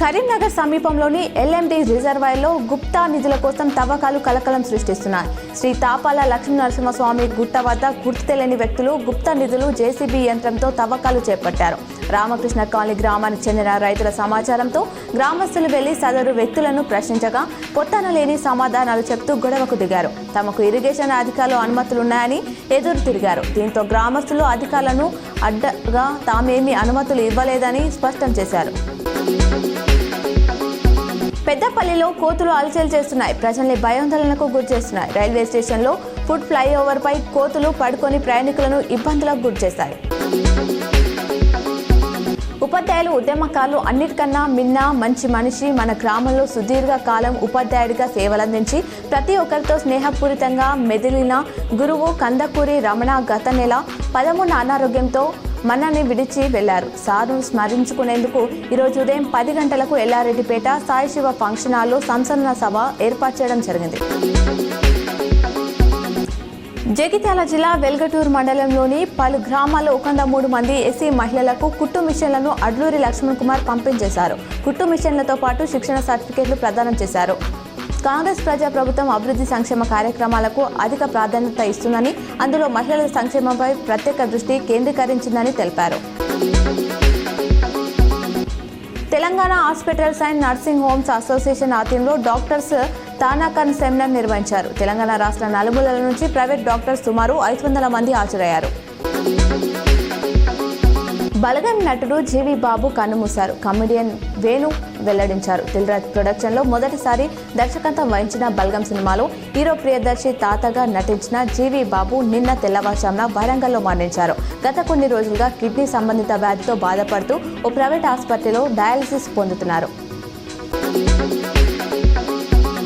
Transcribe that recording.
కరీంనగర్ సమీపంలోని ఎల్ఎండి రిజర్వాయర్లో గుప్తా నిధుల కోసం తవ్వకాలు కలకలం సృష్టిస్తున్నాయి. శ్రీ తాపాల లక్ష్మీనరసింహస్వామి గుట్ట వద్ద గుర్తు తెలియని వ్యక్తులు గుప్తా నిధులు జేసీబీ యంత్రంతో తవ్వకాలు చేపట్టారు. రామకృష్ణ కాలనీ గ్రామానికి చెందిన రైతుల సమాచారంతో గ్రామస్తులు వెళ్లి సదరు వ్యక్తులను ప్రశ్నించగా పొత్తన లేని సమాధానాలు చెప్తూ గొడవకు దిగారు. తమకు ఇరిగేషన్ అధికారులు అనుమతులున్నాయని ఎదురు తిరిగారు. దీంతో గ్రామస్తులు అధికారులను అడ్డగా తామేమీ అనుమతులు ఇవ్వలేదని స్పష్టం చేశారు. పెద్దపల్లిలో కోతులు అలచలు చేస్తున్నాయి. ప్రజల్ని భయాందోళనకు గురి చేస్తున్నాయి. రైల్వే స్టేషన్లో ఫుడ్ ఫ్లైఓవర్ పై కోతులు పడుకొని ప్రయాణికులను ఇబ్బందులకు గురి చేశాయి. ఉపాధ్యాయులు ఉద్యమకారులు అన్నిటికన్నా మిన్న మంచి మనిషి. మన గ్రామంలో సుదీర్ఘ కాలం ఉపాధ్యాయుడిగా సేవలందించి ప్రతి ఒక్కరితో స్నేహపూరితంగా మెదిలిన గురువు కందకూరి రమణ గత నెల 13 అనారోగ్యంతో మనని విడిచి వెళ్లారు. సారు స్మరించుకునేందుకు ఈరోజు ఉదయం 10 గంటలకు ఎల్లారెడ్డిపేట సాయిశివ ఫంక్షన్ హాల్లో సంసరణ సభ ఏర్పాటు చేయడం జరిగింది. జగిత్యాల జిల్లా వెల్గటూరు మండలంలోని పలు గ్రామాల్లో 103 మంది ఎస్సీ మహిళలకు కుట్టు మిషన్లను అడ్లూరి లక్ష్మణ్ కుమార్ పంపించేశారు. కుట్టు మిషన్లతో పాటు శిక్షణ సర్టిఫికెట్లు ప్రదానం చేశారు. కాంగ్రెస్ ప్రజాప్రభుత్వం అభివృద్ధి సంక్షేమ కార్యక్రమాలకు అధిక ప్రాధాన్యత ఇస్తుందని, అందులో మహిళల సంక్షేమంపై ప్రత్యేక దృష్టి కేంద్రీకరించిందని తెలిపారు. Telangana hospitals and nursing homes association ఆధ్వర్యంలో డాక్టర్స్ తానాకన్ సెమినార్ నిర్వహించారు. తెలంగాణ రాష్ట్ర నలుమూలల నుంచి ప్రైవేట్ డాక్టర్స్ సుమారు 500 మంది హాజరయ్యారు. బలగం నటుడు జీవి బాబు కన్నుమూశారు. కమెడియన్ వేణు వెల్లడించారు. దిల్రాజ్ ప్రొడక్షన్లో మొదటిసారి దర్శకత్వం వహించిన బలగం సినిమాలో హీరో ప్రియదర్శి తాతగా నటించిన జీవి బాబు నిన్న తెల్లవారుజామున వరంగల్లో మరణించారు. గత కొన్ని రోజులుగా కిడ్నీ సంబంధిత వ్యాధితో బాధపడుతూ ఓ ప్రైవేట్ ఆసుపత్రిలో డయాలసిస్ పొందుతున్నారు.